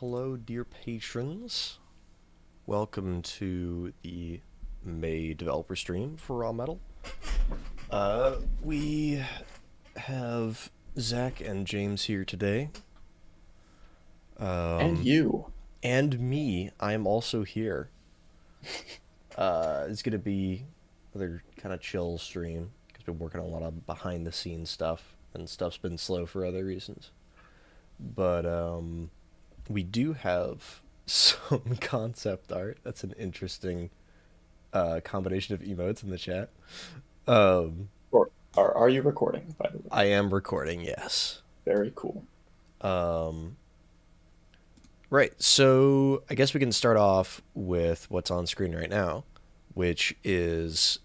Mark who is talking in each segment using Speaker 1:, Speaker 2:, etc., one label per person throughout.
Speaker 1: Hello, dear patrons. Welcome to the May developer stream for Raw Metal. We have Zach and James here today.
Speaker 2: And you.
Speaker 1: And me, I am also here. It's going to be another kind of chill stream because we've been working on a lot of behind the scenes stuff, and stuff's been slow for other reasons. But we do have some concept art. That's an interesting combination of emotes in the chat. Um,
Speaker 2: Or are you recording, by the way?
Speaker 1: I am recording, yes.
Speaker 2: Very cool.
Speaker 1: Um, right, so I guess we can start off with what's on screen right now, which is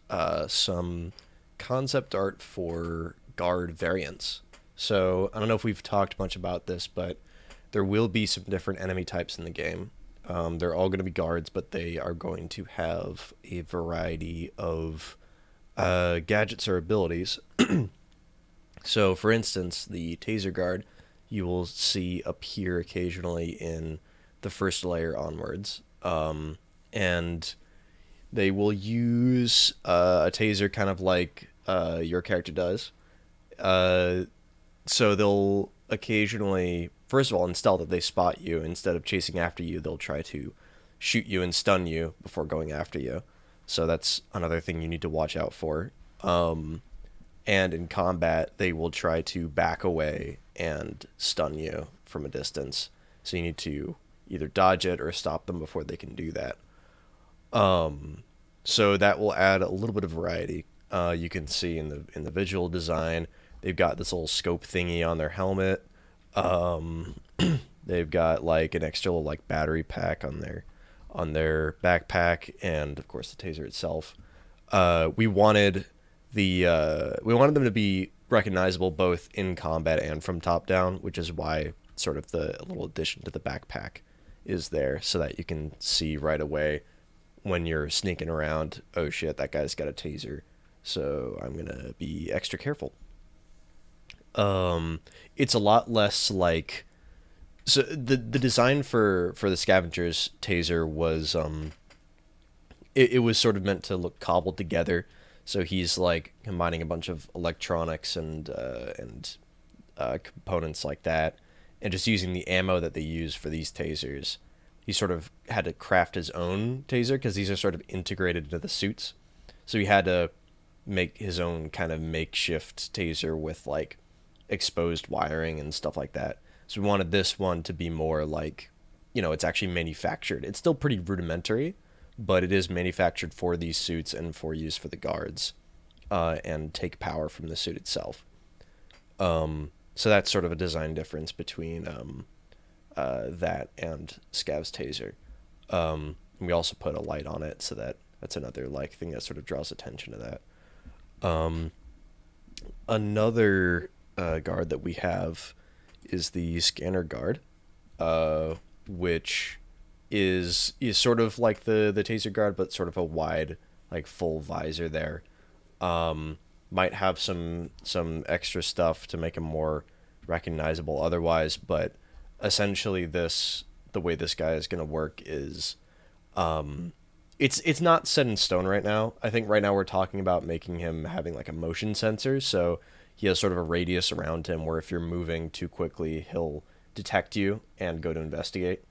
Speaker 1: some concept art for guard variants. So I don't know if we've talked much about this, but there will be some different enemy types in the game. They're all going to be guards, but they are going to have a variety of gadgets or abilities. So, for instance, the Taser Guard you will see appear occasionally in the first layer onwards. And they will use a taser kind of like your character does. Uh, so they'll occasionally, first of all, in stealth, if they spot you, instead of chasing after you, they'll try to shoot you and stun you before going after you. So that's another thing you need to watch out for. And in combat, they will try to back away and stun you from a distance. So you need to either dodge it or stop them before they can do that. So that will add a little bit of variety. You can see in the visual design, they've got this little scope thingy on their helmet. Um, they've got like an extra little like battery pack on their backpack, and of course the taser itself. We wanted them to be recognizable both in combat and from top down, which is why sort of the little addition to the backpack is there, so that you can see right away when you're sneaking around, oh shit, that guy's got a taser, so I'm gonna be extra careful. It's a lot less like, so the design for the scavengers taser was it was sort of meant to look cobbled together. So he's like combining a bunch of electronics and components like that, and just using the ammo that they use for these tasers. He sort of had to craft his own taser because these are sort of integrated into the suits. So he had to make his own kind of makeshift taser with like exposed wiring and stuff like that. So we wanted this one to be more like, it's actually manufactured. It's still pretty rudimentary, but it is manufactured for these suits and for use for the guards, and take power from the suit itself. So that's sort of a design difference between that and Scav's taser. We also put a light on it, so that's another like thing that sort of draws attention to that. Another guard that we have is the scanner guard, which is sort of like the taser guard, but sort of a wide, like full visor there. Might have some extra stuff to make him more recognizable otherwise, but essentially the way this guy is gonna work is, it's not set in stone right now. I think right now we're talking about making him having like a motion sensor, so he has sort of a radius around him where if you're moving too quickly, he'll detect you and go to investigate.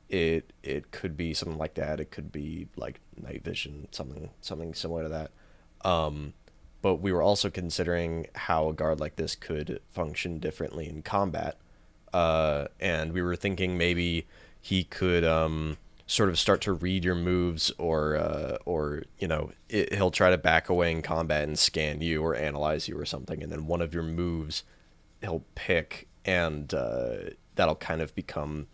Speaker 1: It could be something like that. It could be like night vision, something similar to that. But we were also considering how a guard like this could function differently in combat. And we were thinking maybe he could sort of start to read your moves, or he'll try to back away in combat and scan you or analyze you or something, and then one of your moves he'll pick, and that'll kind of become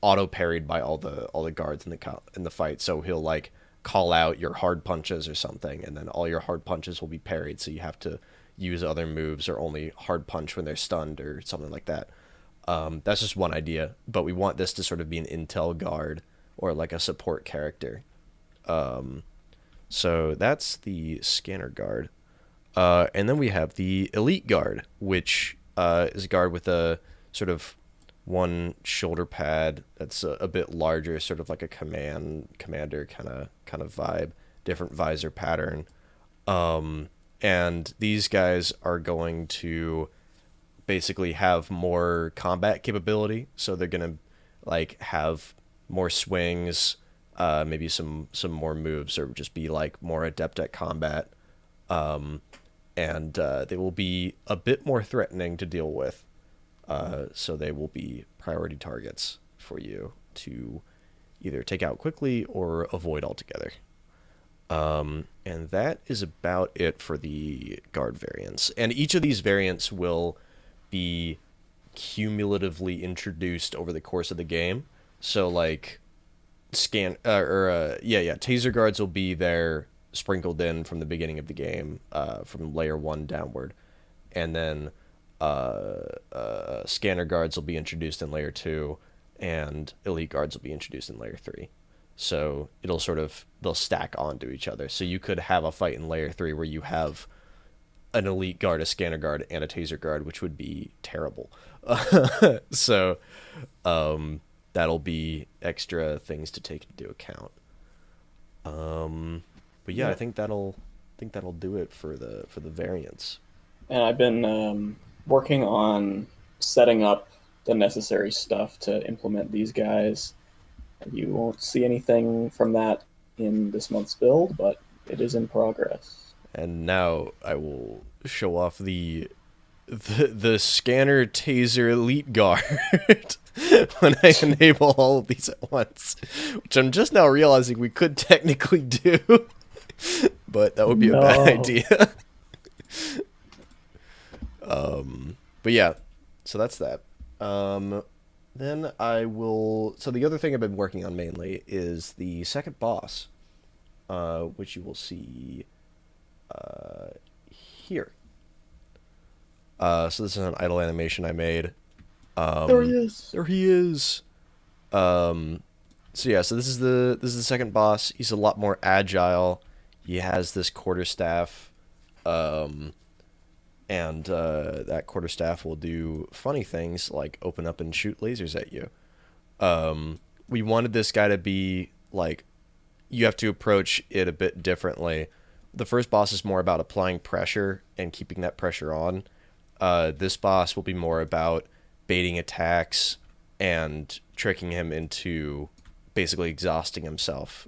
Speaker 1: auto parried by all the guards in the fight. So he'll like call out your hard punches or something, and then all your hard punches will be parried. So you have to use other moves or only hard punch when they're stunned or something like that. That's just one idea, but we want this to sort of be an intel guard or like a support character. So that's the scanner guard. And then we have the elite guard, which is a guard with a sort of one shoulder pad that's a bit larger, sort of like a commander kind of vibe, different visor pattern. And these guys are going to basically have more combat capability, so they're gonna like have more swings, maybe some more moves, or just be like more adept at combat. And they will be a bit more threatening to deal with. So they will be priority targets for you to either take out quickly or avoid altogether. And that is about it for the guard variants. And each of these variants will be cumulatively introduced over the course of the game. So like taser guards will be there sprinkled in from the beginning of the game, from layer 1 downward. And then scanner guards will be introduced in layer 2, and elite guards will be introduced in layer 3. So they'll stack onto each other. So you could have a fight in layer 3 where you have an elite guard, a scanner guard, and a taser guard, which would be terrible. So that'll be extra things to take into account. But yeah,
Speaker 2: Yeah.
Speaker 1: I think that'll do it for the variants.
Speaker 2: And I've been working on setting up the necessary stuff to implement these guys. You won't see anything from that in this month's build, but it is in progress.
Speaker 1: And now I will show off the scanner taser elite guard when I enable all of these at once, which I'm just now realizing we could technically do, but that would be a bad
Speaker 2: No.
Speaker 1: idea. But yeah, so that's that. Then I will. So the other thing I've been working on mainly is the second boss, which you will see here. So this is an idle animation I made.
Speaker 2: There he is.
Speaker 1: There he is. So yeah, so this is the second boss. He's a lot more agile. He has this quarterstaff, and that quarterstaff will do funny things like open up and shoot lasers at you. We wanted this guy to be like, you have to approach it a bit differently. The first boss is more about applying pressure and keeping that pressure on. This boss will be more about baiting attacks and tricking him into basically exhausting himself.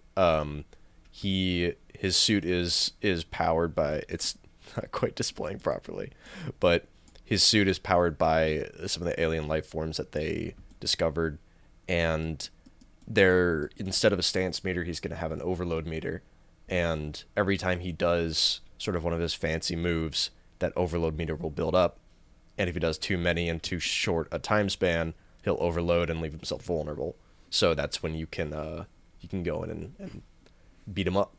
Speaker 1: His suit is powered by, it's not quite displaying properly, but his suit is powered by some of the alien life forms that they discovered, and they're, instead of a stance meter, he's going to have an overload meter, and every time he does sort of one of his fancy moves, that overload meter will build up, and if he does too many in too short a time span, he'll overload and leave himself vulnerable. So that's when you can go in and beat him up.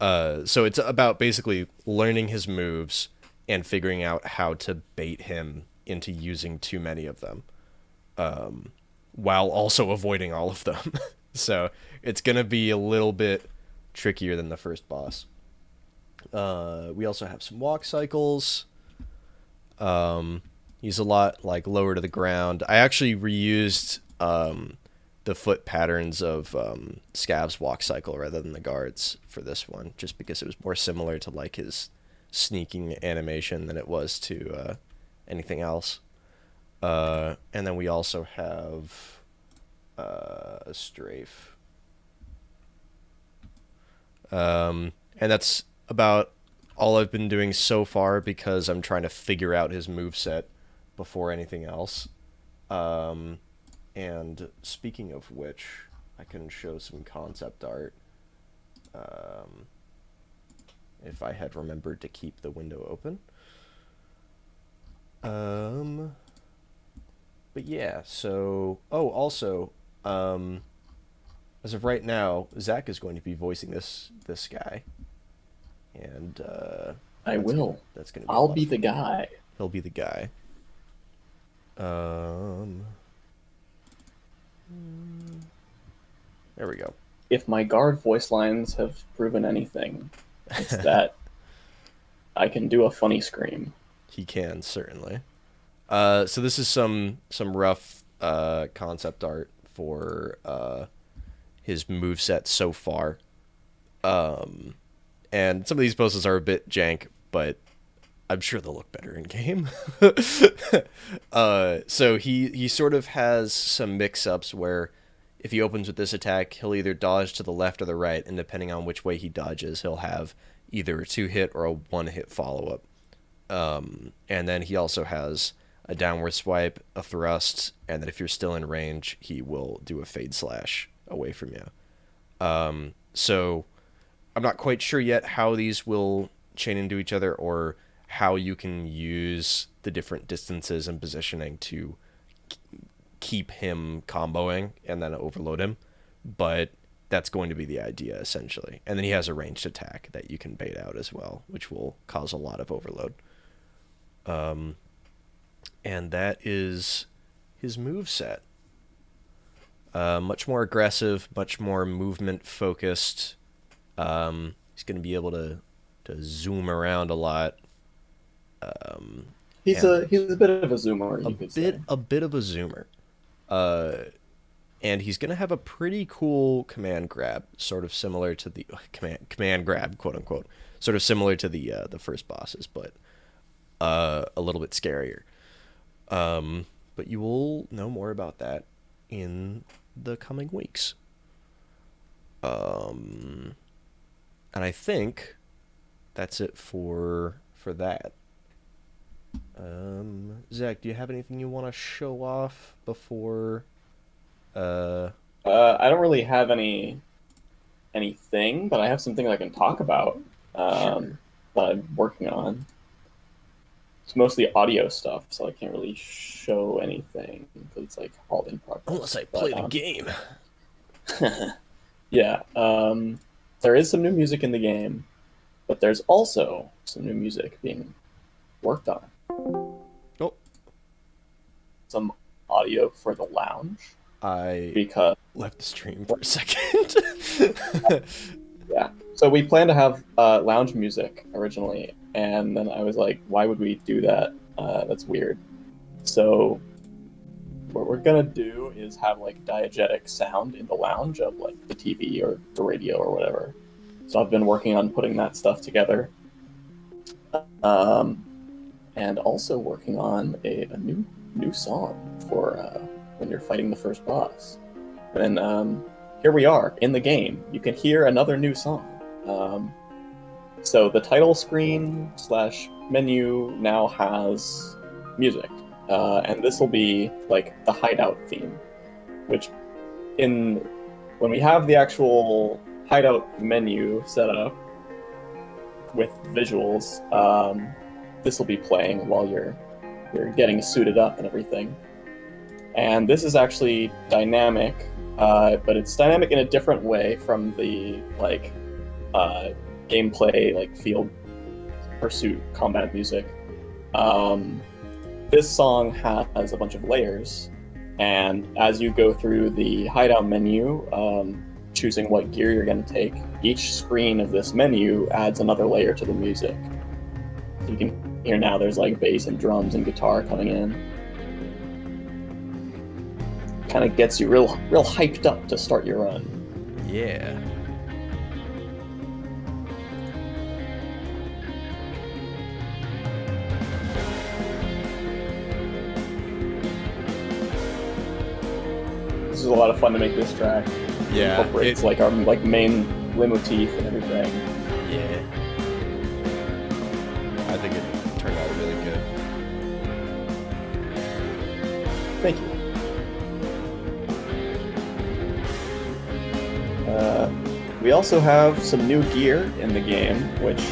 Speaker 1: So it's about basically learning his moves and figuring out how to bait him into using too many of them, while also avoiding all of them. So it's gonna be a little bit trickier than the first boss. We also have some walk cycles. He's a lot like lower to the ground. I actually reused the foot patterns of Scav's walk cycle rather than the guards for this one, just because it was more similar to like his sneaking animation than it was to anything else. And then we also have a strafe. And that's about all I've been doing so far because I'm trying to figure out his moveset before anything else. And speaking of which, I can show some concept art. If I had remembered to keep the window open. But yeah, so... Oh, also, as of right now, Zach is going to be voicing this guy. And,
Speaker 2: I will.
Speaker 1: That's gonna be a
Speaker 2: I'll
Speaker 1: lot
Speaker 2: be
Speaker 1: of
Speaker 2: the
Speaker 1: fun.
Speaker 2: guy.
Speaker 1: He'll be the guy. There we go.
Speaker 2: If my guard voice lines have proven anything, it's that I can do a funny scream.
Speaker 1: He can, certainly. So this is some rough concept art for his moveset so far. And some of these poses are a bit jank, but I'm sure they'll look better in game. So he sort of has some mix-ups where if he opens with this attack, he'll either dodge to the left or the right, and depending on which way he dodges, he'll have either a 2-hit or a 1-hit follow-up. And then he also has a downward swipe, a thrust, and then if you're still in range, he will do a fade slash away from you. So I'm not quite sure yet how these will chain into each other or how you can use the different distances and positioning to keep him comboing and then overload him. But that's going to be the idea, essentially. And then he has a ranged attack that you can bait out as well, which will cause a lot of overload. And that is his moveset. Much more aggressive, much more movement focused. He's going to be able to zoom around a lot.
Speaker 2: He's a bit of a zoomer, you could say.
Speaker 1: A bit of a zoomer. And he's going to have a pretty cool command grab, sort of similar to the command grab, quote unquote, sort of similar to the first bosses, but a little bit scarier. But you will know more about that in the coming weeks. And I think that's it for that. Zach, do you have anything you want to show off before?
Speaker 2: I don't really have anything, but I have something I can talk about
Speaker 1: Sure.
Speaker 2: that I'm working on. It's mostly audio stuff, so I can't really show anything because it's like all in progress.
Speaker 1: Unless I play the game.
Speaker 2: Yeah, there is some new music in the game, but there's also some new music being worked on.
Speaker 1: Oh,
Speaker 2: Some audio for the lounge
Speaker 1: I
Speaker 2: because
Speaker 1: left the stream for a second.
Speaker 2: yeah. So we planned to have lounge music originally, and then I was like, why would we do that? That's weird. So what we're gonna do is have like diegetic sound in the lounge of like the TV or the radio or whatever. So I've been working on putting that stuff together, and also working on a new song for when you're fighting the first boss. And here we are in the game. You can hear another new song. So the title screen / menu now has music, and this will be like the hideout theme, which when we have the actual hideout menu set up with visuals, this will be playing while you're getting suited up and everything. And this is actually dynamic, but it's dynamic in a different way from the like gameplay, like field pursuit combat music. This song has a bunch of layers, and as you go through the hideout menu, choosing what gear you're going to take, each screen of this menu adds another layer to the music. You can hear now there's like bass and drums and guitar coming in. Kind of gets you real hyped up to start your run.
Speaker 1: Yeah.
Speaker 2: This is a lot of fun to make this track.
Speaker 1: Yeah.
Speaker 2: It incorporates like our like main leitmotif and everything.
Speaker 1: Yeah. I think it turned out really good.
Speaker 2: Thank you. We also have some new gear in the game, which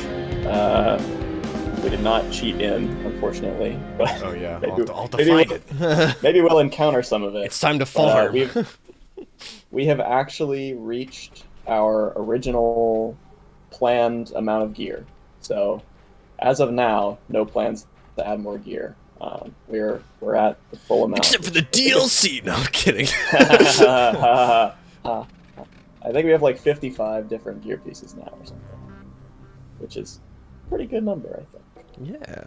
Speaker 2: we did not cheat in, unfortunately. But
Speaker 1: Oh yeah,
Speaker 2: maybe,
Speaker 1: I'll have to
Speaker 2: maybe
Speaker 1: find
Speaker 2: we'll,
Speaker 1: it.
Speaker 2: maybe we'll encounter some of it.
Speaker 1: It's time to farm.
Speaker 2: We have actually reached our original planned amount of gear. So, as of now, no plans to add more gear. We're at the full amount.
Speaker 1: Except for the DLC. No, I'm kidding.
Speaker 2: I think we have like 55 different gear pieces now or something, which is a pretty good number, I think.
Speaker 1: Yeah.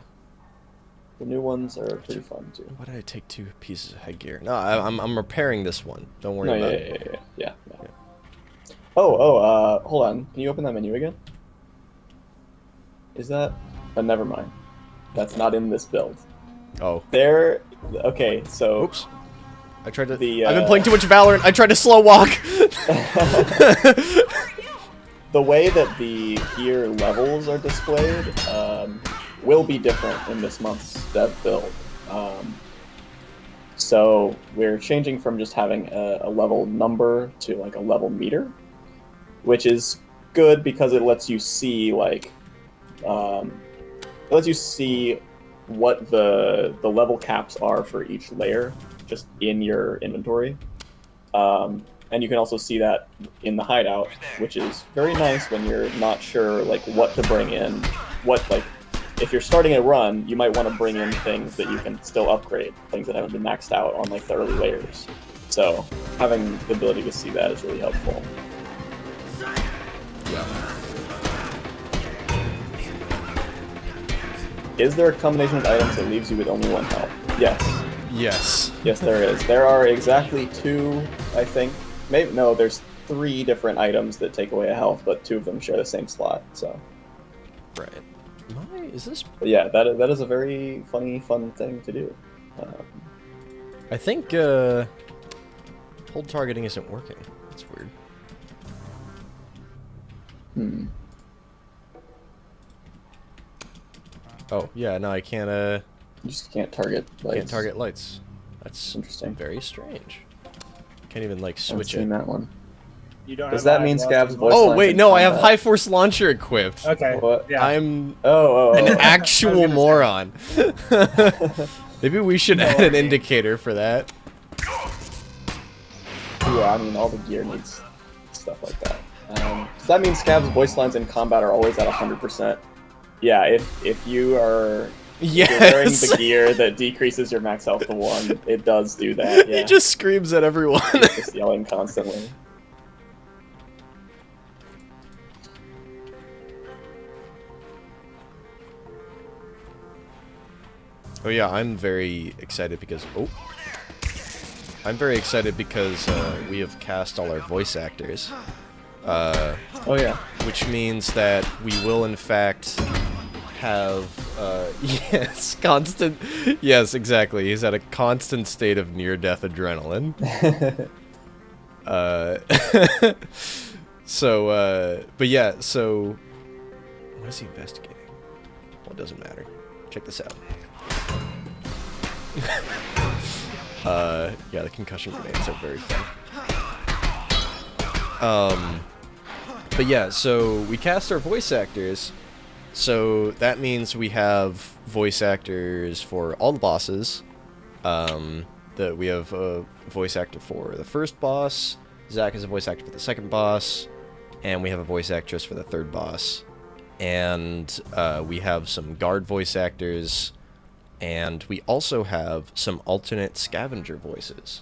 Speaker 2: The new ones are pretty fun too.
Speaker 1: Why did I take 2 pieces of headgear? No, I'm repairing this one. Don't worry
Speaker 2: No,
Speaker 1: about
Speaker 2: yeah,
Speaker 1: it.
Speaker 2: yeah.
Speaker 1: Yeah.
Speaker 2: Hold on. Can you open that menu again? Is that? Oh, never mind. That's not in this build.
Speaker 1: Oh.
Speaker 2: There. Okay, so.
Speaker 1: Oops. I tried to.
Speaker 2: The,
Speaker 1: I've been playing too much Valorant. I tried to slow walk.
Speaker 2: The way that the gear levels are displayed will be different in this month's dev build. So we're changing from just having a level number to like a level meter, which is good because it lets you see like what the level caps are for each layer just in your inventory. And you can also see that in the hideout, which is very nice when you're not sure like what to bring in. If you're starting a run, you might want to bring in things that you can still upgrade, things that haven't been maxed out on like the early layers. So having the ability to see that is really helpful.
Speaker 1: Yeah.
Speaker 2: Is there a combination of items that leaves you with only 1 health? Yes.
Speaker 1: Yes.
Speaker 2: Yes, there is. There are exactly 2, I think. Maybe no, there's 3 different items that take away a health, but 2 of them share the same slot. So.
Speaker 1: Right. Is this?
Speaker 2: But yeah, that is a very fun thing to do.
Speaker 1: I think hold targeting isn't working. That's weird.
Speaker 2: Hmm.
Speaker 1: Oh yeah, no, I can't.
Speaker 2: You just can't target lights.
Speaker 1: Can't target lights. That's
Speaker 2: interesting.
Speaker 1: Very strange. Can't even like
Speaker 2: I've
Speaker 1: switch
Speaker 2: seen
Speaker 1: it.
Speaker 2: that one.
Speaker 3: You don't
Speaker 2: Does
Speaker 3: have
Speaker 2: that mean
Speaker 3: high
Speaker 2: Scav's
Speaker 3: velocity
Speaker 2: voice?
Speaker 1: Oh
Speaker 2: lines
Speaker 1: wait,
Speaker 2: in
Speaker 1: no, I have
Speaker 2: combat?
Speaker 1: high force launcher equipped.
Speaker 3: Okay.
Speaker 2: What?
Speaker 3: Yeah.
Speaker 1: I'm
Speaker 2: Oh.
Speaker 1: an
Speaker 3: I
Speaker 1: actual
Speaker 3: was gonna
Speaker 1: moron. Maybe we should
Speaker 3: No,
Speaker 1: add
Speaker 3: I
Speaker 1: an
Speaker 3: mean-
Speaker 1: indicator for that.
Speaker 2: Yeah, I mean all the gear needs stuff like that. Does that mean Scav's voice lines in combat are always at 100%? Yeah, if you are
Speaker 1: Yes.
Speaker 2: If you're wearing the gear that decreases your max health to 1, it does do that. Yeah.
Speaker 1: He just screams at everyone.
Speaker 2: He's just yelling constantly.
Speaker 1: Oh yeah, I'm very excited because we have cast all our voice actors.
Speaker 2: Oh yeah.
Speaker 1: Which means that we will in fact have yes, exactly. He's at a constant state of near-death adrenaline. But yeah, so what is he investigating? Well, it doesn't matter. Check this out. Yeah, the concussion grenades are very fun. But yeah, so we cast our voice actors, so that means we have voice actors for all the bosses. That we have a voice actor for the first boss, Zach is a voice actor for the second boss, and we have a voice actress for the third boss. And we have some guard voice actors, and we also have some alternate scavenger voices.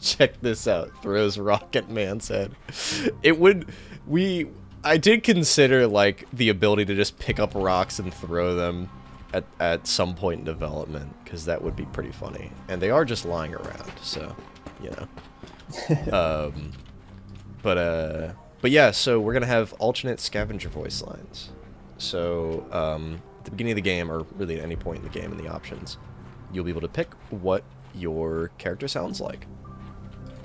Speaker 1: Check this out. Throws Rocket Man's head. I did consider like the ability to just pick up rocks and throw them at some point in development, because that would be pretty funny. And they are just lying around, so you know. But yeah, so we're gonna have alternate scavenger voice lines. So at the beginning of the game, or really at any point in the game in the options, you'll be able to pick what your character sounds like.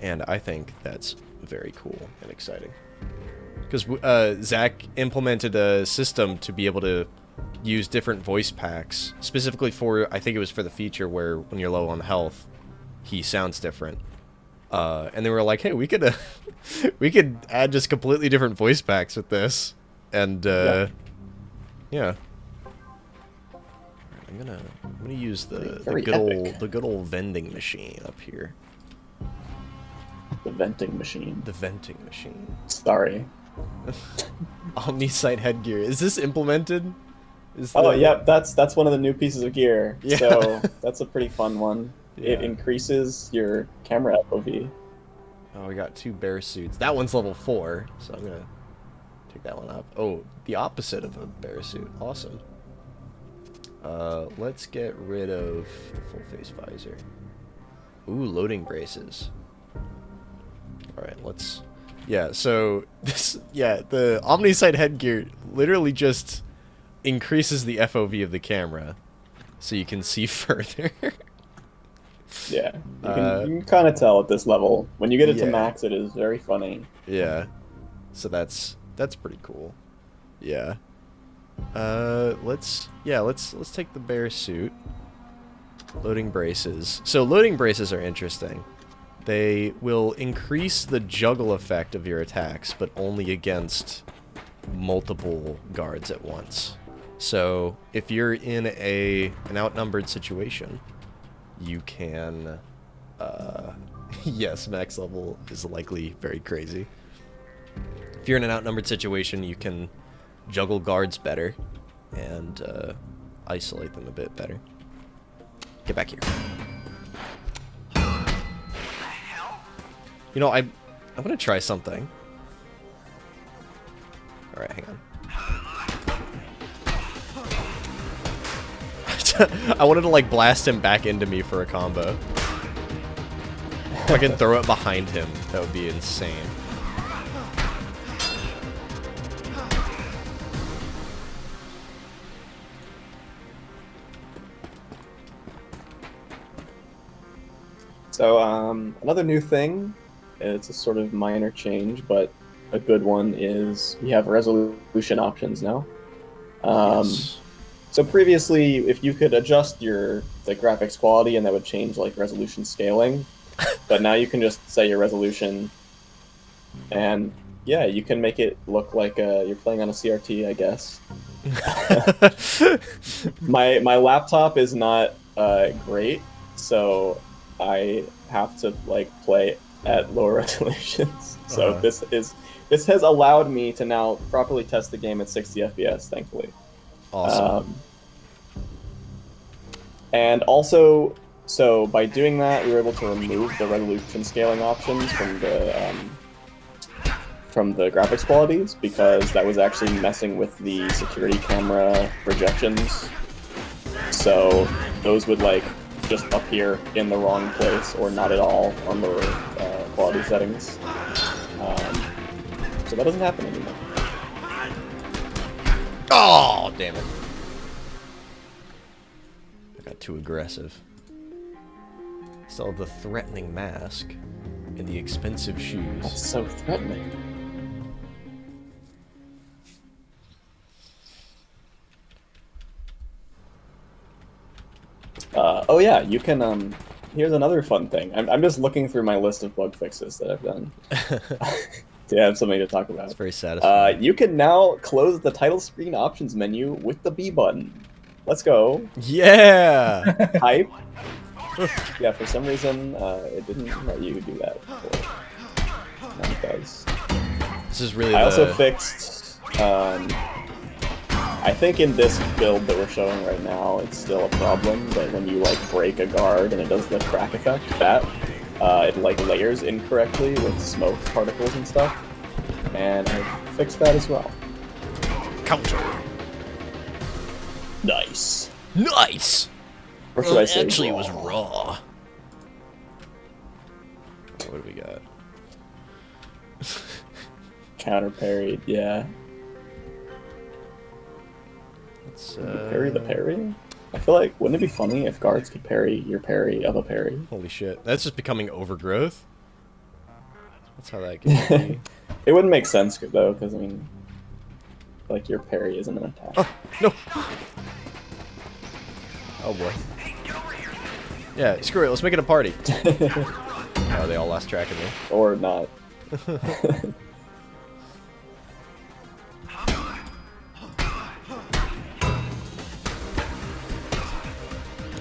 Speaker 1: And I think that's very cool and exciting. Because Zach implemented a system to be able to use different voice packs, specifically for, I think it was for the feature where when you're low on health, he sounds different. And they were like, hey, we could we could add just completely different voice packs with this. And yeah. I'm gonna use the good old vending machine up here.
Speaker 2: The venting machine.
Speaker 1: The venting machine.
Speaker 2: Sorry.
Speaker 1: Omnisite headgear. Is this implemented?
Speaker 2: Yep, that's one of the new pieces of gear.
Speaker 1: Yeah.
Speaker 2: So that's a pretty fun one.
Speaker 1: Yeah.
Speaker 2: It increases your camera FOV.
Speaker 1: Oh, we got 2 bear suits. That one's level 4, so I'm gonna take that one up. Oh, the opposite of a bear suit. Awesome. Let's get rid of full face visor. Ooh, loading braces. Alright, let's... Yeah, so this... Yeah, the Omnisite headgear literally just increases the FOV of the camera so you can see further.
Speaker 2: Yeah, you can kind of tell at this level. When you get it to
Speaker 1: Yeah.
Speaker 2: max, it is very funny.
Speaker 1: Yeah. So that's pretty cool. Yeah. Let's take the bear suit. Loading braces. So loading braces are interesting. They will increase the juggle effect of your attacks, but only against multiple guards at once. So if you're in an outnumbered situation, you can yes, max level is likely very crazy. If you're in an outnumbered situation, you can juggle guards better and isolate them a bit better. Get back here. You know, I'm gonna try something. Alright, hang on. I wanted to like blast him back into me for a combo. If I can throw it behind him, that would be insane.
Speaker 2: So another new thing, it's a sort of minor change, but a good one is we have resolution options now.
Speaker 1: Yes.
Speaker 2: So previously, if you could adjust the graphics quality, and that would change like resolution scaling, but now you can just set your resolution, and yeah, you can make it look like you're playing on a CRT, I guess. My laptop is not great, so I have to like play at lower resolutions. So this has allowed me to now properly test the game at 60 FPS, thankfully.
Speaker 1: Awesome.
Speaker 2: And also, so by doing that, we were able to remove the resolution scaling options from the graphics qualities, because that was actually messing with the security camera projections. So those would like just appear in the wrong place or not at all on lower quality settings. So that doesn't happen anymore.
Speaker 1: Oh, damn it. I got too aggressive. Still have the threatening mask and the expensive shoes.
Speaker 2: That's so threatening. Oh yeah, you can, here's another fun thing. I'm just looking through my list of bug fixes that I've done. To have something to talk about.
Speaker 1: It's very satisfying.
Speaker 2: You can now close the title screen options menu with the B button. Let's go.
Speaker 1: Yeah!
Speaker 2: Hype. Yeah, for some reason, it didn't let you do that before. Now it does.
Speaker 1: This is really
Speaker 2: I also fixed, I think in this build that we're showing right now, it's still a problem, but when you like break a guard and it does the crack effect, it like layers incorrectly with smoke particles and stuff, and I fixed that as well.
Speaker 1: Counter.
Speaker 2: Nice.
Speaker 1: Nice!
Speaker 2: Or should I say
Speaker 1: actually,
Speaker 2: raw?
Speaker 1: it was raw. What do we got?
Speaker 2: Counter parried, yeah.
Speaker 1: Let's,
Speaker 2: Parry the parry? I feel like, wouldn't it be funny if guards could parry your parry of a parry?
Speaker 1: Holy shit. That's just becoming overgrowth? That's how that can be.
Speaker 2: It wouldn't make sense, though, because, I mean, like, your parry isn't an attack.
Speaker 1: Oh, no! Oh boy. Yeah, screw it, let's make it a party. Oh, they all lost track of me.
Speaker 2: Or not.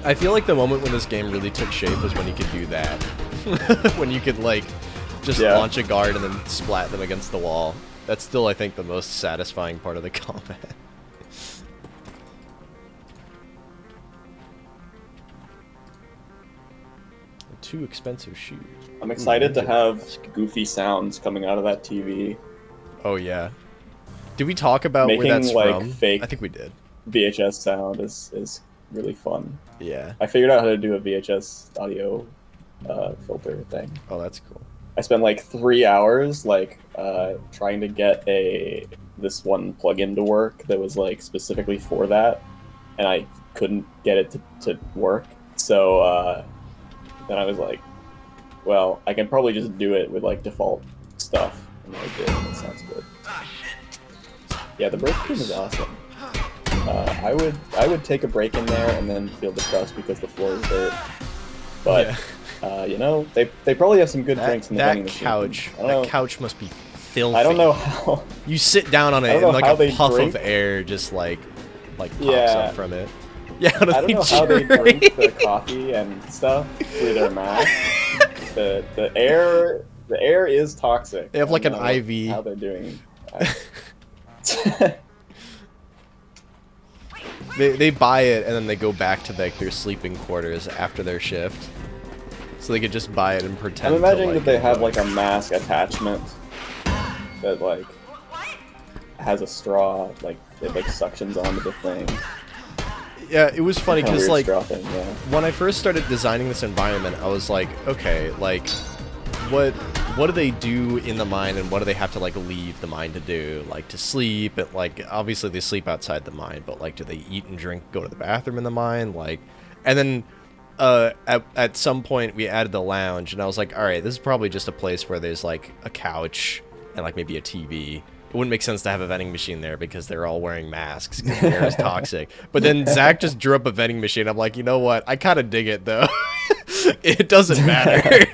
Speaker 1: I feel like the moment when this game really took shape was when you could do that. When you could, like, just launch a guard and then splat them against the wall. That's still, I think, the most satisfying part of the combat. Two expensive shoes.
Speaker 2: I'm excited to have goofy sounds coming out of that TV.
Speaker 1: Oh, yeah. Did we talk about
Speaker 2: Making,
Speaker 1: where that's
Speaker 2: like,
Speaker 1: from?
Speaker 2: fake
Speaker 1: I think we did.
Speaker 2: VHS sound is really fun.
Speaker 1: Yeah.
Speaker 2: I figured out how to do a VHS audio filter thing.
Speaker 1: Oh, that's cool.
Speaker 2: I spent like 3 hours like trying to get this one plugin to work that was like specifically for that, and I couldn't get it to work. So then I was like, well, I can probably just do it with like default stuff, and I did, and it sounds good. Yeah, the break room is awesome. I would take a break in there and then feel depressed because the floor is dirt. But you know, they probably have some good drinks in the vending machine.
Speaker 1: That couch must be filthy.
Speaker 2: I don't know how.
Speaker 1: You sit down on it and like a puff of air just like pops up from it. Yeah,
Speaker 2: I don't know how they drink the coffee and stuff through their mask. The air is toxic.
Speaker 1: They have like an IV.
Speaker 2: How they're doing.
Speaker 1: They buy it and then they go back to like their sleeping quarters after their shift, so they could just buy it and pretend.
Speaker 2: I'm imagining that they have like a mask attachment that like has a straw, like it like suctions onto the thing.
Speaker 1: Yeah, it was funny because like
Speaker 2: thing, yeah.
Speaker 1: When I first started designing this environment, I was like, okay, like what do they do in the mine and what do they have to like leave the mine to do, like to sleep? And like obviously they sleep outside the mine, but like do they eat and drink, go to the bathroom in the mine, like? And then at some point we added the lounge, and I was like, all right, this is probably just a place where there's like a couch and like maybe a TV. It wouldn't make sense to have a vending machine there because they're all wearing masks because the air is toxic. But then Zach just drew up a vending machine. I'm like, you know what? I kind of dig it though. It doesn't matter.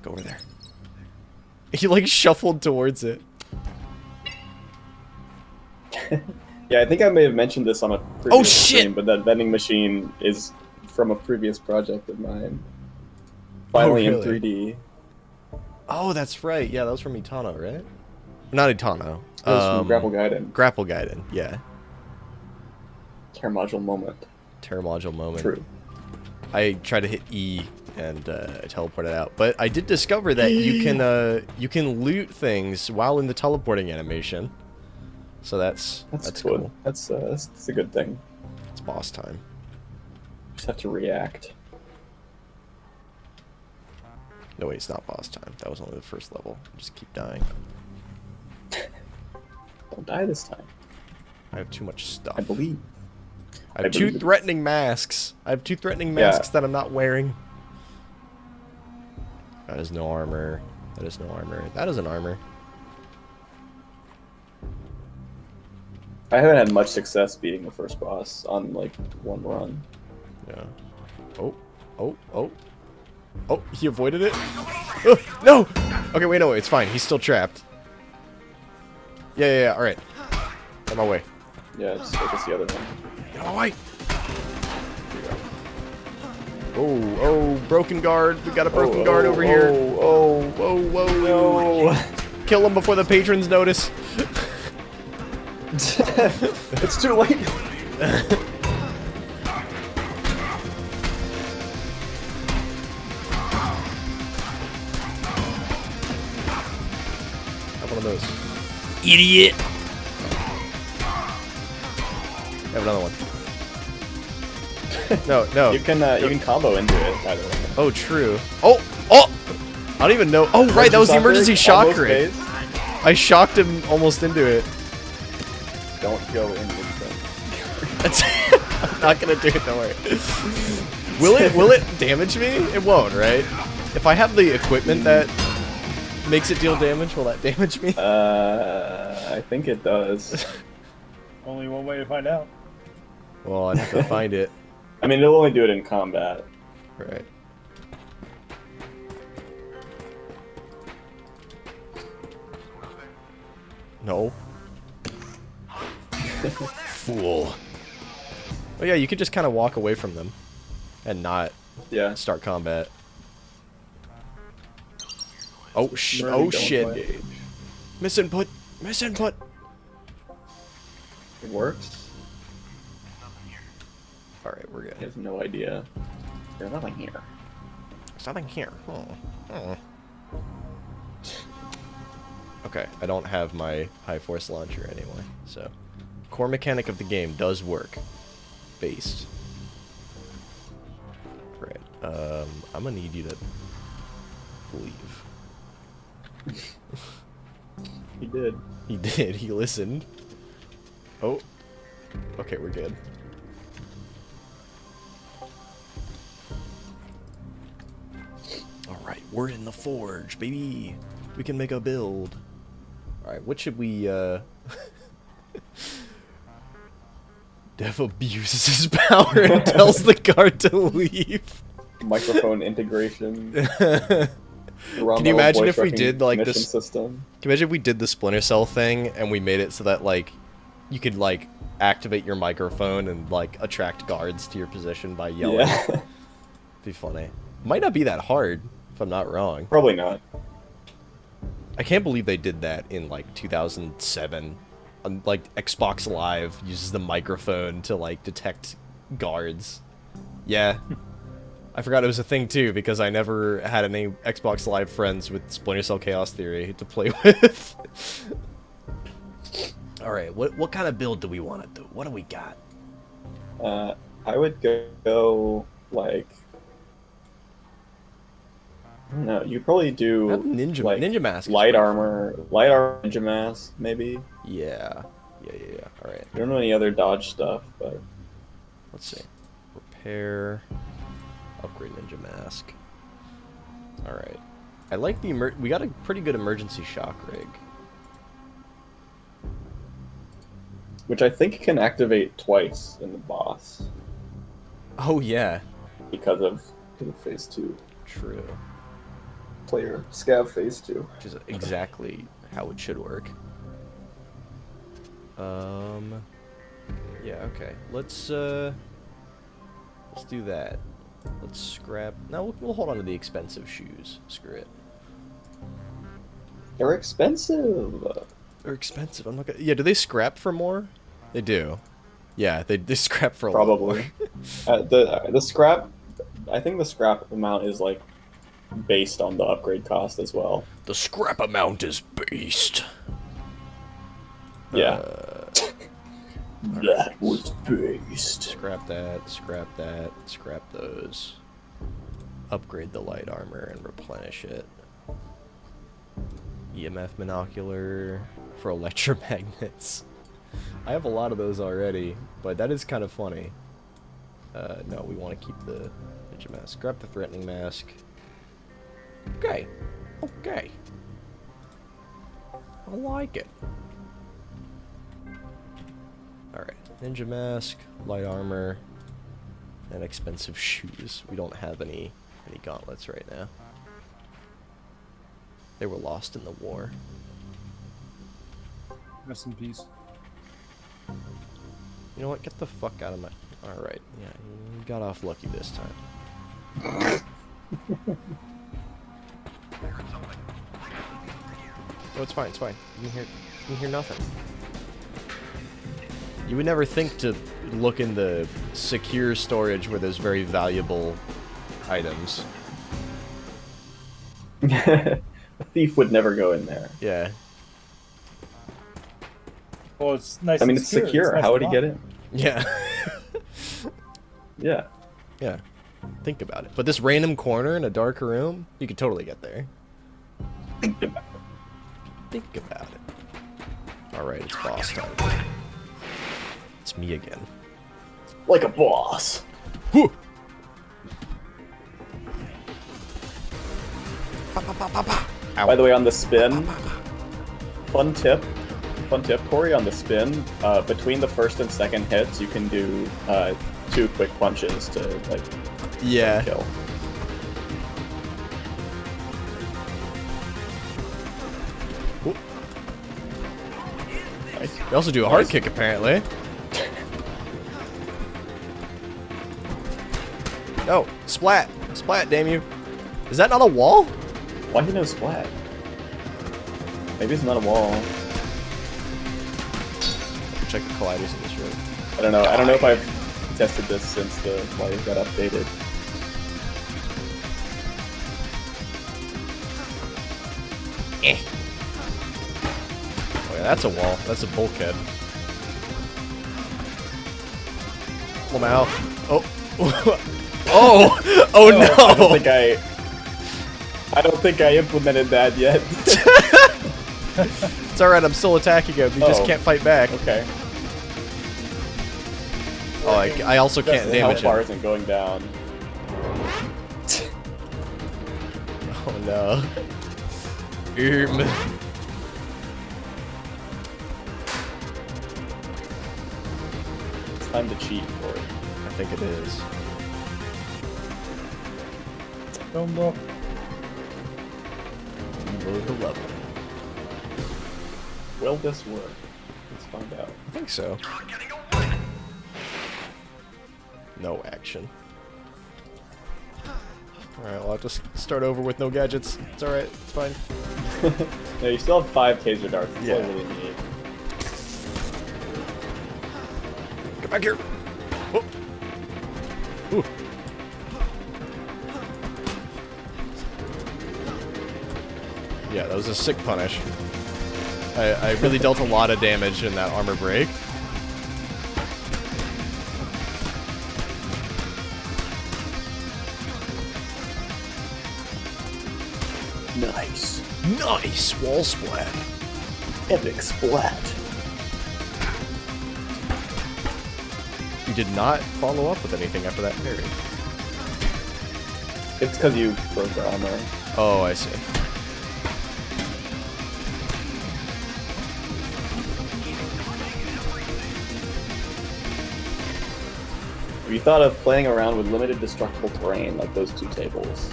Speaker 1: Go over there. He like shuffled towards it.
Speaker 2: Yeah, I think I may have mentioned this on a previous stream, but that vending machine is from a previous project of mine. Finally in 3D.
Speaker 1: Oh, that's right. Yeah, that was from Itano, right? Not Itano.
Speaker 2: That was from Grapple Gaiden.
Speaker 1: Grapple Gaiden, yeah.
Speaker 2: Terra Module moment.
Speaker 1: Terra Module moment.
Speaker 2: True.
Speaker 1: I tried to hit E and teleported out, but I did discover that you can loot things while in the teleporting animation. So that's cool.
Speaker 2: That's a good thing.
Speaker 1: It's boss time.
Speaker 2: Just have to react.
Speaker 1: No, wait, it's not boss time. That was only the first level. Just keep dying.
Speaker 2: Don't die this time.
Speaker 1: I have too much stuff.
Speaker 2: I believe.
Speaker 1: I have two threatening masks. I have two threatening masks that I'm not wearing. That is no armor. That is no armor. That is an armor.
Speaker 2: I haven't had much success beating the first boss on like one run.
Speaker 1: Yeah. Oh. Oh. Oh. Oh, he avoided it? Oh, no! Okay, wait, no, it's fine. He's still trapped. Yeah, alright. On my way.
Speaker 2: Yeah, just focus the other one.
Speaker 1: Get on my way! Oh, broken guard. We got a broken guard over here. Whoa.
Speaker 2: No.
Speaker 1: Kill him before the patrons notice.
Speaker 2: It's too late.
Speaker 1: One of those. Idiot! Have another one. No.
Speaker 2: You can combo into it, by the way.
Speaker 1: Oh, true. Oh! I don't even know. Oh, right, that was the emergency shock ring. I shocked him almost into it.
Speaker 2: Don't go into
Speaker 1: it. I'm not gonna do it, don't worry. Will it damage me? It won't, right? If I have the equipment that makes it deal damage, will that damage me?
Speaker 2: I think it does.
Speaker 3: Only one way to find out.
Speaker 1: Well, I'd have to find it.
Speaker 2: I mean, it'll only do it in combat.
Speaker 1: Right. No. Fool. Oh yeah, you could just kind of walk away from them and not start combat. Oh shit. Misinput.
Speaker 2: It works.
Speaker 1: Alright, we're good.
Speaker 2: He has no idea. There's nothing here.
Speaker 1: There's nothing here. Oh. Okay, I don't have my high force launcher anyway, so core mechanic of the game does work. Based. Right. I'm gonna need you to leave.
Speaker 2: He did.
Speaker 1: He did. He listened. Oh. Okay, we're good. Alright, we're in the forge, baby. We can make a build. Alright, what should we, Dev abuses his power and tells the guard to leave.
Speaker 2: Microphone integration.
Speaker 1: Can you imagine if we did, like,
Speaker 2: mission
Speaker 1: this...
Speaker 2: system.
Speaker 1: Can you imagine if we did the Splinter Cell thing, and we made it so that, like, you could, like, activate your microphone and, like, attract guards to your position by yelling?
Speaker 2: Yeah.
Speaker 1: Be funny. Might not be that hard, if I'm not wrong.
Speaker 2: Probably not.
Speaker 1: I can't believe they did that in, like, 2007. Like, Xbox Live uses the microphone to, like, detect guards. Yeah. I forgot it was a thing, too, because I never had any Xbox Live friends with Splinter Cell Chaos Theory to play with. Alright, what kind of build do we want to do? What do we got?
Speaker 2: I would go like... I don't know, you probably do
Speaker 1: Ninja mask.
Speaker 2: light armor, ninja mask, maybe.
Speaker 1: Yeah. Alright.
Speaker 2: I don't know any other dodge stuff, but...
Speaker 1: Let's see. Repair. Upgrade ninja mask. Alright. I like the we got a pretty good emergency shock rig.
Speaker 2: Which I think can activate twice in the boss.
Speaker 1: Oh yeah.
Speaker 2: Because of phase 2.
Speaker 1: True.
Speaker 2: Player scav phase 2.
Speaker 1: Which is exactly how it should work. Yeah, okay. Let's do that. Let's scrap... No, we'll hold on to the expensive shoes. Screw it.
Speaker 2: They're expensive.
Speaker 1: They're expensive. I'm not gonna... Yeah, do they scrap for more? They do. Yeah, they scrap for a lot
Speaker 2: Probably.
Speaker 1: more.
Speaker 2: The scrap... I think the scrap amount is, like, based on the upgrade cost as well.
Speaker 1: The scrap amount is based.
Speaker 2: Yeah. That was based.
Speaker 1: Scrap that, scrap that, scrap those. Upgrade the light armor and replenish it. EMF monocular for electromagnets. I have a lot of those already, but that is kind of funny. No, we want to keep the ninja mask. Scrap the threatening mask. Okay. Okay. I like it. Alright. Ninja mask, light armor, and expensive shoes. We don't have any gauntlets right now. They were lost in the war.
Speaker 3: Rest in peace.
Speaker 1: You know what? Get the fuck out of my... Alright. Yeah, you got off lucky this time. No, it's fine, it's fine. You can hear nothing. You would never think to look in the secure storage where there's very valuable items.
Speaker 2: A thief would never go in there.
Speaker 1: Yeah.
Speaker 3: Well, it's nice.
Speaker 2: I mean,
Speaker 3: and
Speaker 2: it's secure.
Speaker 3: nice
Speaker 2: How would he
Speaker 3: and
Speaker 2: get
Speaker 3: locked.
Speaker 2: in?
Speaker 1: Yeah.
Speaker 2: Yeah.
Speaker 1: Yeah. Think about it. But this random corner in a dark room, you could totally get there. Think about it. Alright, it's boss time. It's me again.
Speaker 2: Like a boss.
Speaker 1: Whew!
Speaker 2: By the way, on the spin, fun tip, Corey, on the spin, between the first and second hits, you can do 2 quick punches to, like,
Speaker 1: Yeah.
Speaker 2: kill. Nice.
Speaker 1: You also do a hard kick, apparently. Oh, splat! Splat, damn you. Is that not a wall?
Speaker 2: Why do you know splat? Maybe it's not a wall.
Speaker 1: Check the colliders in this room.
Speaker 2: I don't know. I don't know if I've tested this since the colliders got updated.
Speaker 1: That's a wall. That's a bulkhead. Pull him out. Oh. Oh! Oh no!
Speaker 2: I don't think I implemented that yet.
Speaker 1: It's alright, I'm still attacking him. You just can't fight back.
Speaker 2: Okay.
Speaker 1: Oh, I also can't damage
Speaker 2: How far
Speaker 1: him.
Speaker 2: isn't going down?
Speaker 1: Oh no.
Speaker 2: It's time to cheat for it.
Speaker 1: I think it is.
Speaker 3: Don't look.
Speaker 1: Load the level.
Speaker 2: Will this work? Let's find out.
Speaker 1: I think so. No action. Alright, well, I'll just start over with no gadgets. It's alright, it's fine.
Speaker 2: Yeah, you still have 5 taser darts. That's all
Speaker 1: Yeah.
Speaker 2: you really need.
Speaker 1: Get back here! Oh. Ooh. Yeah, that was a sick punish. I really dealt a lot of damage in that armor break.
Speaker 2: Nice.
Speaker 1: Nice! Wall splat.
Speaker 2: Epic splat.
Speaker 1: You did not follow up with anything after that parry.
Speaker 2: It's because you broke the armor.
Speaker 1: Oh, I see.
Speaker 2: Have you thought of playing around with limited destructible terrain, like those 2 tables?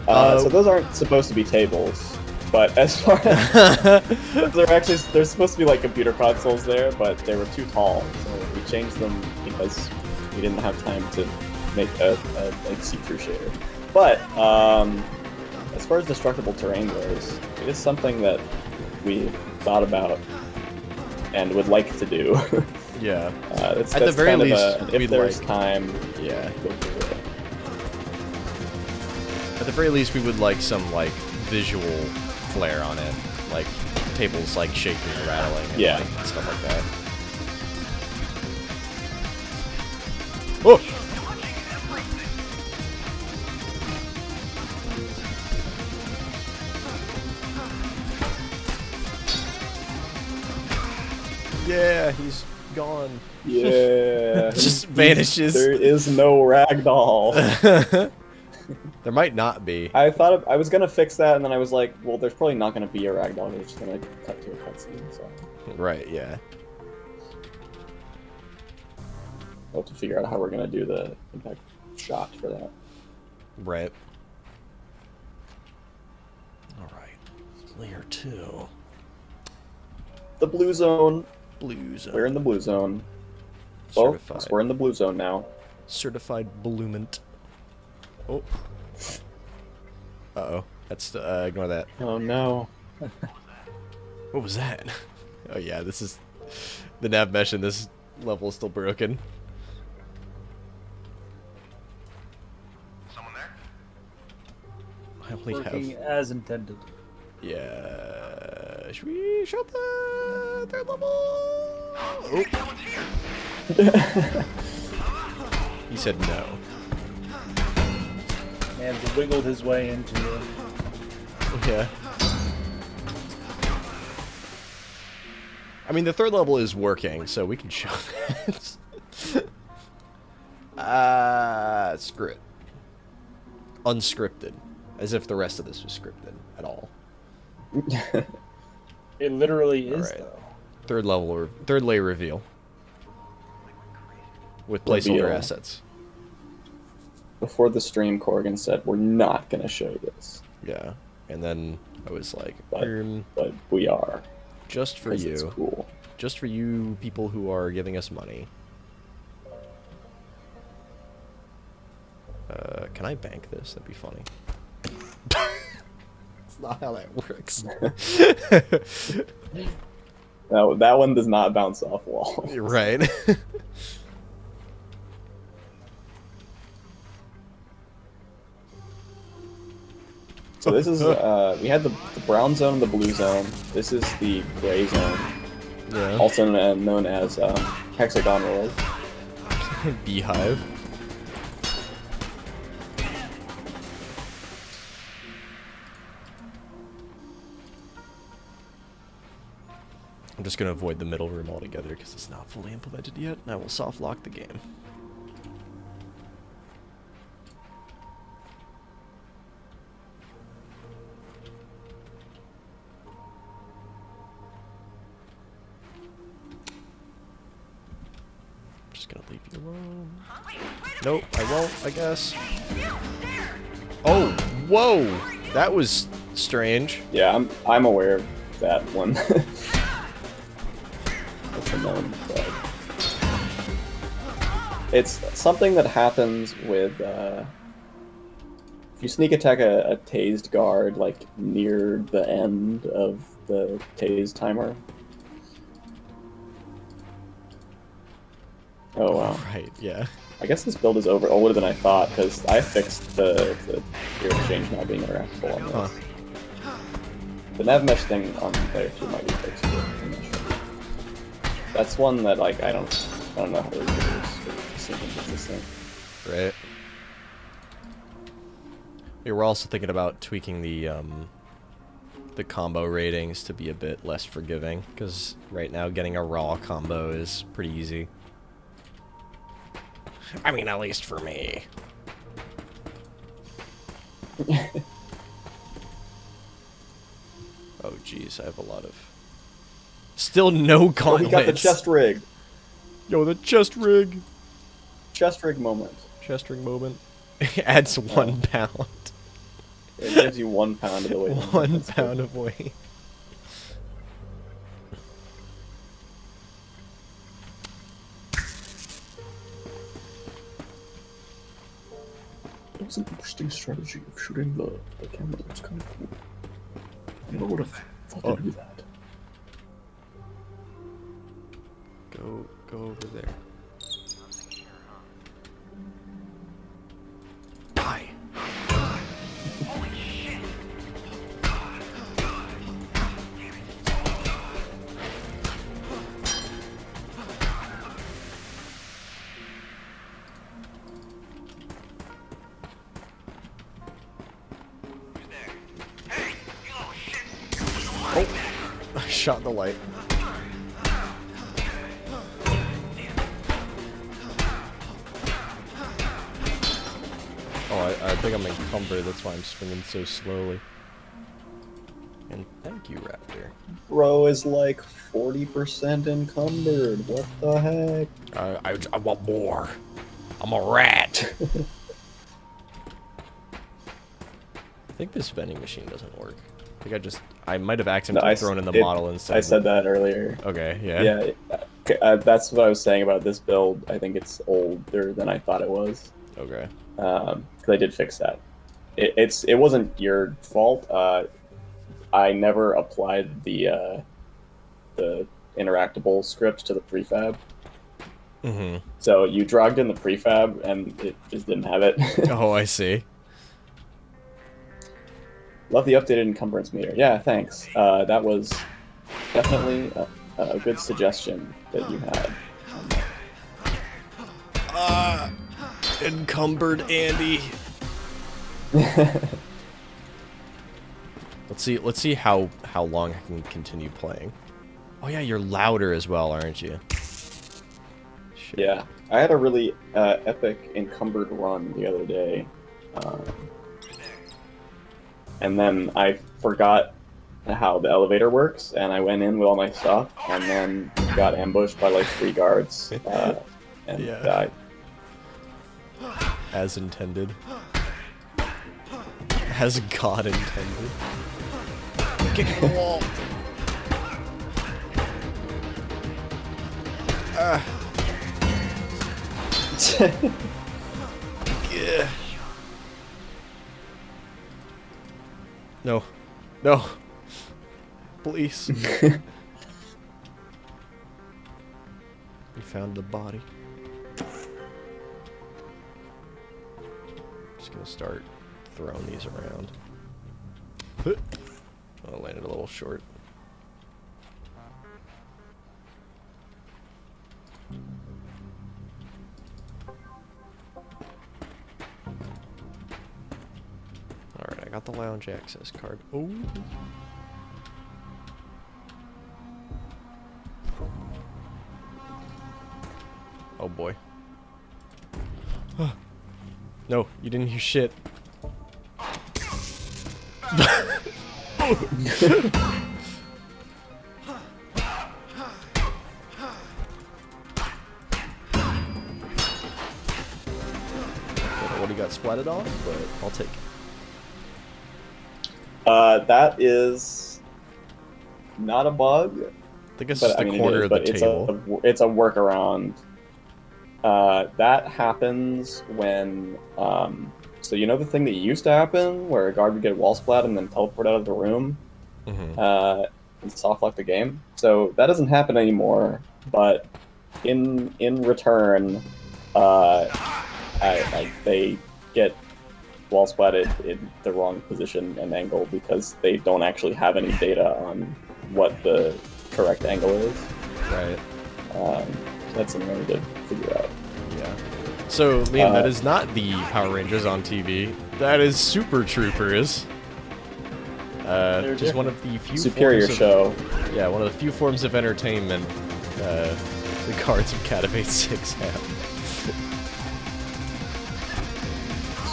Speaker 2: So those aren't supposed to be tables, but as far as there's supposed to be like computer consoles there, but they were too tall, so we changed them because we didn't have time to make a like see-through shader. But as far as destructible terrain goes, it is something that we've thought about and would like to do.
Speaker 1: Yeah.
Speaker 2: That's
Speaker 1: At the very
Speaker 2: kind of
Speaker 1: least,
Speaker 2: if
Speaker 1: we'd
Speaker 2: there's
Speaker 1: like-
Speaker 2: time,
Speaker 1: Yeah.
Speaker 2: go for it.
Speaker 1: At the very least, we would like some, like, visual flair on it. Like, tables, like, shaking and rattling and,
Speaker 2: Yeah.
Speaker 1: like, stuff like that. Oh! Yeah, he's gone.
Speaker 2: Yeah.
Speaker 1: Just vanishes.
Speaker 2: There is no ragdoll.
Speaker 1: There might not be.
Speaker 2: I was gonna fix that, and then I was like, well, there's probably not gonna be a ragdoll. We're just gonna cut to a cutscene. So
Speaker 1: Right, yeah.
Speaker 2: we'll have to figure out how we're gonna do the impact shot for that.
Speaker 1: Right. Alright. Layer 2.
Speaker 2: The blue zone.
Speaker 1: Blue zone.
Speaker 2: We're in the blue zone. Folks,
Speaker 1: Certified.
Speaker 2: we're in the blue zone now.
Speaker 1: Certified bloomant. Oh. Uh-oh. That's, ignore that.
Speaker 2: Oh no.
Speaker 1: What was that? Oh yeah, this is... The nav mesh in this level is still broken.
Speaker 4: Someone there?
Speaker 1: I only
Speaker 3: Working
Speaker 1: have...
Speaker 3: as intended.
Speaker 1: Yeah... Should we shut the third level? Oh. He said no.
Speaker 3: And wiggled his way into it.
Speaker 1: Yeah. I mean, the third level is working, so we can show that. Screw it. Unscripted. As if the rest of this was scripted at all.
Speaker 3: It literally is,
Speaker 1: Alright.
Speaker 3: though.
Speaker 1: Third level, or third layer reveal. With placeholder
Speaker 2: Reveal.
Speaker 1: assets.
Speaker 2: Before the stream, Corrigan said, we're not gonna show this.
Speaker 1: Yeah. And then I was like,
Speaker 2: But we are.
Speaker 1: just for
Speaker 2: 'cause it's
Speaker 1: you.
Speaker 2: cool.
Speaker 1: Just for you people who are giving us money. Can I bank this? That'd be funny. That's not how that works.
Speaker 2: That one does not bounce off walls.
Speaker 1: Right.
Speaker 2: So this is, we had the brown zone and the blue zone. This is the gray zone.
Speaker 1: Yeah.
Speaker 2: also known as hexagonal.
Speaker 1: Beehive. I'm just going to avoid the middle room altogether because it's not fully implemented yet, and I will soft lock the game. I'm just going to leave you alone. Nope, I won't, I guess. Oh, whoa! That was strange.
Speaker 2: Yeah, I'm aware of that one. That's a known bug. It's something that happens with if you sneak attack a tased guard like near the end of the tase timer. Oh wow.
Speaker 1: Right, yeah.
Speaker 2: I guess this build is older than I thought because I fixed the gear exchange not being interactable on this.
Speaker 1: Huh.
Speaker 2: The nav mesh thing on player 2 might be fixed too. I'm not sure. That's one that like I don't know how to use this thing.
Speaker 1: Right. We were also thinking about tweaking the combo ratings to be a bit less forgiving, because right now getting a raw combo is pretty easy. I mean, at least for me. Oh, jeez, I have a lot of... Still no
Speaker 2: Oh,
Speaker 1: gauntlets.
Speaker 2: we got the chest rig.
Speaker 1: Yo, the chest rig.
Speaker 2: Chest rig moment.
Speaker 1: Chest rig moment. Adds 1 pound.
Speaker 2: It gives you 1 pound of the weight.
Speaker 1: 1 pound of weight.
Speaker 2: That was an interesting strategy of shooting the camera. It was kind of cool. I never would have thought to do that.
Speaker 1: Go over there. Die.
Speaker 4: Holy shit!
Speaker 1: I shot the light. Oh, I think I'm encumbered, that's why I'm swinging so slowly. And thank you, Raptor.
Speaker 2: Bro is like 40% encumbered. What the heck?
Speaker 1: I want more. I'm a rat. I think this vending machine doesn't work. I think I might have accidentally thrown in the model instead.
Speaker 2: I said that earlier.
Speaker 1: Okay, yeah.
Speaker 2: Yeah, that's what I was saying about this build. I think it's older than I thought it was.
Speaker 1: Okay.
Speaker 2: Because I did fix that. It wasn't your fault. I never applied the interactable script to the prefab.
Speaker 1: Mm-hmm.
Speaker 2: So you dragged in the prefab and it just didn't have it.
Speaker 1: Oh, I see.
Speaker 2: Love the updated encumbrance meter. Yeah, thanks. That was definitely a good suggestion that you had.
Speaker 1: Encumbered Andy. Let's see how long I can continue playing. Oh yeah, you're louder as well, aren't you? Shit.
Speaker 2: Yeah, I had a really epic encumbered run the other day. And then I forgot how the elevator works, and I went in with all my stuff, and then got ambushed by like 3 guards, and
Speaker 1: Yeah.
Speaker 2: died.
Speaker 1: As intended. As God intended. Kick the wall. Yeah. No. No. Please. We found the body. Just gonna start throwing these around. Oh, I landed a little short. I got the lounge access card. Oh. Oh boy. No, you didn't hear shit. What he got splatted off, but I'll take it.
Speaker 2: That is not a bug.
Speaker 1: I think it's
Speaker 2: But
Speaker 1: just
Speaker 2: I
Speaker 1: the
Speaker 2: mean,
Speaker 1: corner of the
Speaker 2: it's
Speaker 1: table.
Speaker 2: it's a workaround. That happens when, so you know the thing that used to happen where a guard would get wall splat and then teleport out of the room, and soft lock the game. So that doesn't happen anymore. But in return, they get wall splatted in the wrong position and angle because they don't actually have any data on what the correct angle is.
Speaker 1: Right.
Speaker 2: So that's something we did figure out.
Speaker 1: Yeah. So, Liam, that is not the Power Rangers on TV. That is Super Troopers. Just one of the few
Speaker 2: superior
Speaker 1: forms of,
Speaker 2: show.
Speaker 1: Yeah, one of the few forms of entertainment the cards of Cativate 6 have.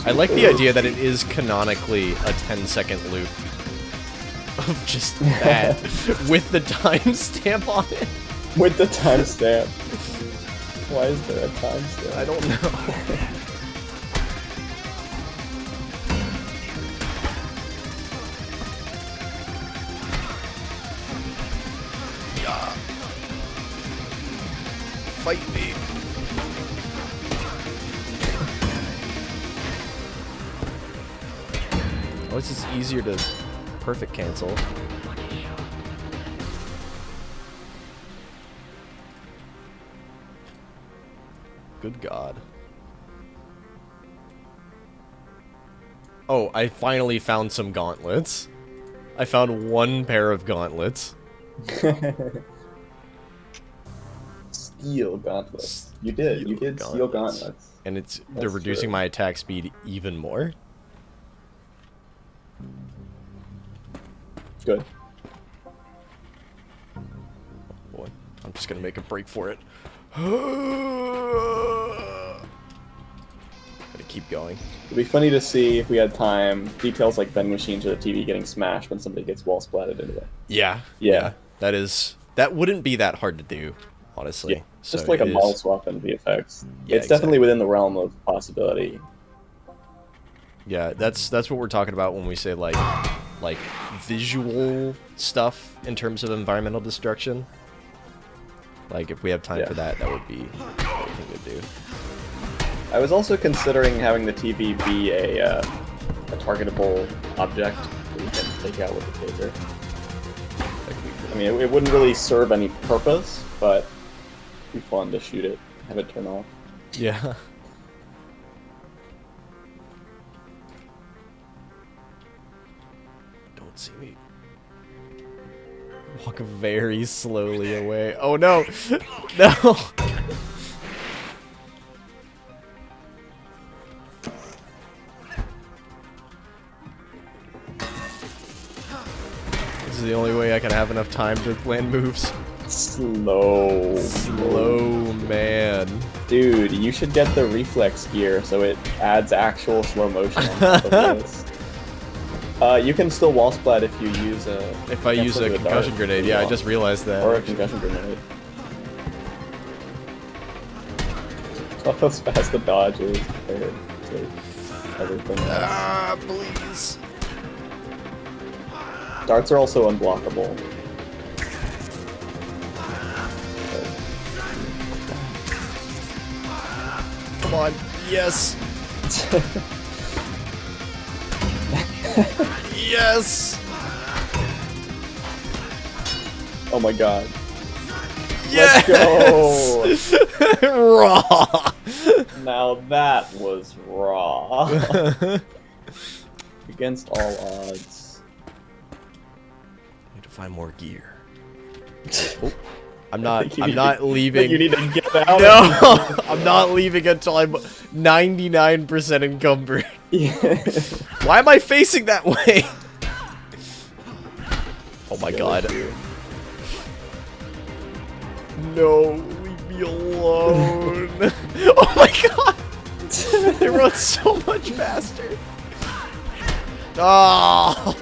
Speaker 1: I like the idea that it is canonically a 10-second loop of just that with the timestamp on it.
Speaker 2: With the timestamp. Why is there a timestamp?
Speaker 1: I don't know. Yeah. Fight me. Oh, it's just easier to perfect cancel. Good God. Oh, I finally found some gauntlets. I found one pair of gauntlets.
Speaker 2: Steel gauntlets. You did steel gauntlets.
Speaker 1: And they're reducing my attack speed even more.
Speaker 2: Good.
Speaker 1: Boy, I'm just gonna make a break for it. Gotta keep going.
Speaker 2: It'd be funny to see if we had time details like vending machines or the TV getting smashed when somebody gets wall splatted into it.
Speaker 1: Yeah. That wouldn't be that hard to do, honestly.
Speaker 2: Yeah,
Speaker 1: So
Speaker 2: just like a model swap in VFX.
Speaker 1: Yeah,
Speaker 2: it's definitely within the realm of possibility.
Speaker 1: Yeah, that's what we're talking about when we say like visual stuff in terms of environmental destruction. Like if we have time for that, that would be what we think we'd do.
Speaker 2: I was also considering having the TV be a targetable object that we can take out with the taser. I mean, it wouldn't really serve any purpose, but it'd be fun to shoot it, have it turn off.
Speaker 1: Yeah. Don't see me. Walk very slowly away. Oh no! No! This is the only way I can have enough time to land moves.
Speaker 2: Slow,
Speaker 1: man.
Speaker 2: Dude, you should get the reflex gear so it adds actual slow motion on top of this. You can still wall splat if you use a...
Speaker 1: If I use a concussion grenade, yeah, I just realized that.
Speaker 2: Or a concussion grenade. Look how fast the dodge is compared to everything else.
Speaker 1: Ah, please.
Speaker 2: Darts are also unblockable.
Speaker 1: Come on. Yes. Yes.
Speaker 2: Oh my god.
Speaker 1: Yes.
Speaker 2: Let's go.
Speaker 1: Raw.
Speaker 2: Now that was raw. Against all odds.
Speaker 1: Need to find more gear. Oh, I'm
Speaker 2: think
Speaker 1: not. I'm not leaving.
Speaker 2: You need to get out.
Speaker 1: No, I'm not leaving until I'm 99% encumbered.
Speaker 2: Yeah.
Speaker 1: Why am I facing that way? Oh my god. No, leave me alone. Oh my god. It runs so much faster. Oh.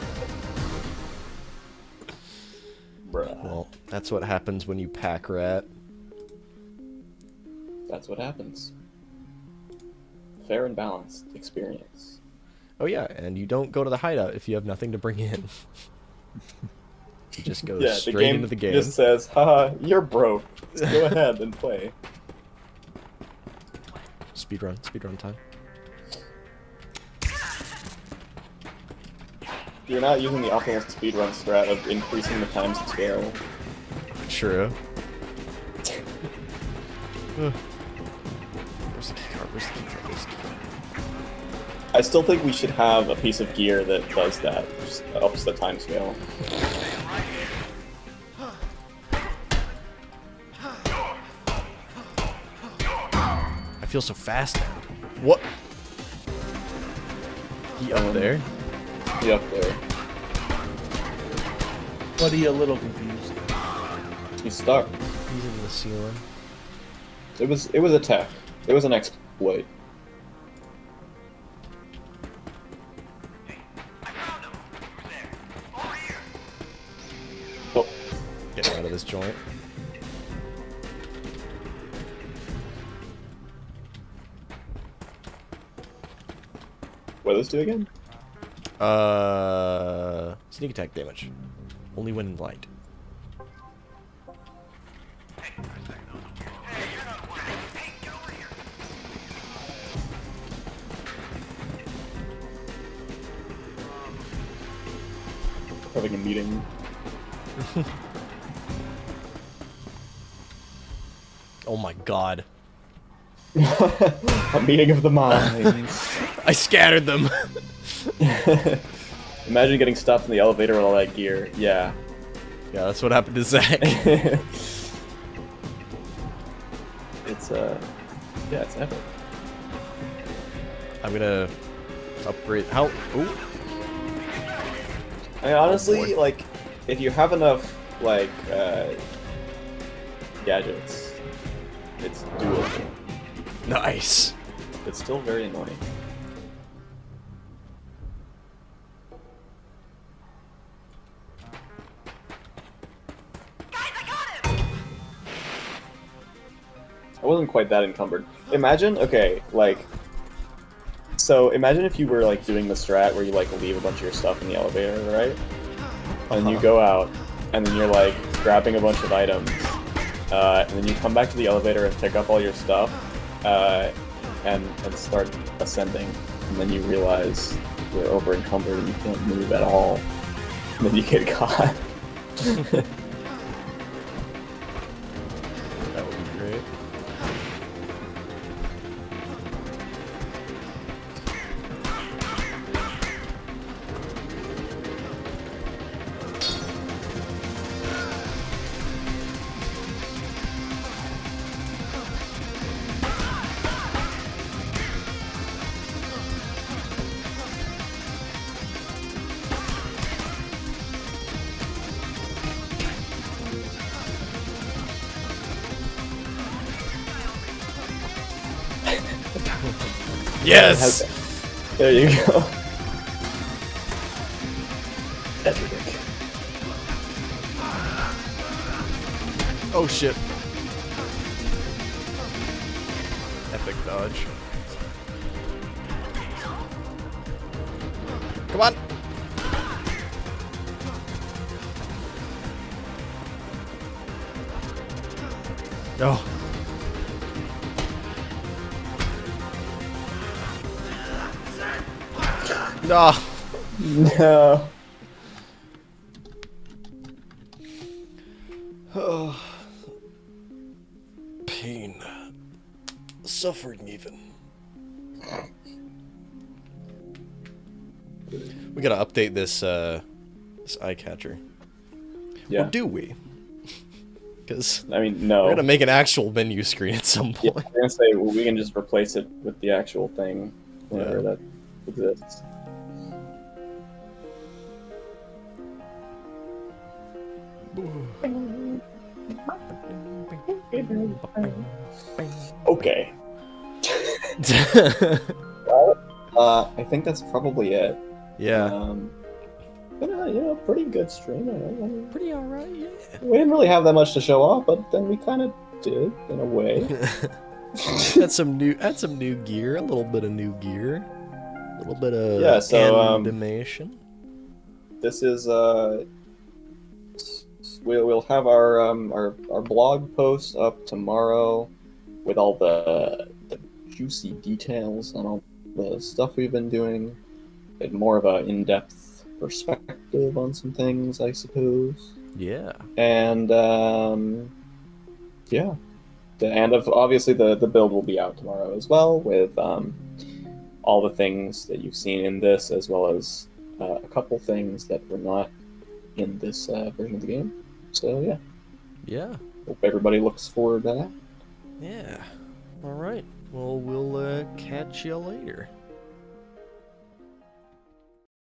Speaker 2: Bruh.
Speaker 1: Well, that's what happens when you pack rat.
Speaker 2: That's what happens. Fair and balanced experience.
Speaker 1: Oh yeah, and you don't go to the hideout if you have nothing to bring in. You just go
Speaker 2: Yeah,
Speaker 1: straight into the game.
Speaker 2: just says, haha, you're broke. Let's go ahead and play.
Speaker 1: Speedrun time.
Speaker 2: You're not using the optimal speedrun strat of increasing the time scale.
Speaker 1: True. Where's the keycard? Where's the keycard? Where's the keycard?
Speaker 2: I still think we should have a piece of gear that does that, just ups the time scale.
Speaker 1: I feel so fast now. What? He up there?
Speaker 2: He up there.
Speaker 3: Buddy, a little confused.
Speaker 2: He's stuck.
Speaker 1: He's in the ceiling.
Speaker 2: It was a tech. It was an exploit. Oh,
Speaker 1: Getting out of this joint.
Speaker 2: what does this do again?
Speaker 1: Sneak attack damage. Only when in light.
Speaker 2: Having a meeting.
Speaker 1: Oh my god.
Speaker 2: A meeting of the minds.
Speaker 1: I scattered them.
Speaker 2: Imagine getting stopped in the elevator with all that gear. Yeah.
Speaker 1: Yeah, that's what happened to Zach.
Speaker 2: It's yeah, it's epic.
Speaker 1: I'm gonna upgrade. How? Ooh.
Speaker 2: I mean, honestly,
Speaker 1: boy.
Speaker 2: like, if you have enough, like, gadgets, it's doable.
Speaker 1: Nice.
Speaker 2: It's still very annoying. I wasn't quite that encumbered. Imagine, okay, like, so imagine if you were, like, doing the strat where you, like, leave a bunch of your stuff in the elevator, right? And you go out, and then you're, like, grabbing a bunch of items, and then you come back to the elevator and pick up all your stuff, and start ascending, and then you realize you're over encumbered and you can't move at all, and then you get caught.
Speaker 1: That would be great. Yes!
Speaker 2: There you go. Epic.
Speaker 1: Oh shit. Epic dodge. Come on! Oh. No.
Speaker 2: No.
Speaker 1: Oh. Pain. Suffering even. We gotta update this this eye catcher.
Speaker 2: Yeah.
Speaker 1: Or do we? because
Speaker 2: I mean, no.
Speaker 1: we're gonna make an actual menu screen at some
Speaker 2: Yeah,
Speaker 1: point.
Speaker 2: I'm gonna say well, we can just replace it with the actual thing whenever that exists. Okay. I think that's probably it.
Speaker 1: Yeah.
Speaker 2: But pretty good stream.
Speaker 1: Pretty alright, yeah.
Speaker 2: We didn't really have that much to show off, but then we kind of did in a way.
Speaker 1: Had some new gear, a little bit of new gear, a little bit of
Speaker 2: Yeah, so,
Speaker 1: animation.
Speaker 2: This is we'll have our blog post up tomorrow with all the juicy details on all the stuff we've been doing, and more of an in-depth perspective on some things, I suppose.
Speaker 1: Yeah.
Speaker 2: And yeah, obviously the build will be out tomorrow as well, with all the things that you've seen in this, as well as a couple things that were not in this version of the game. So yeah.
Speaker 1: Yeah.
Speaker 2: Hope everybody looks forward to that.
Speaker 1: Yeah. All right. Well, we'll catch you later.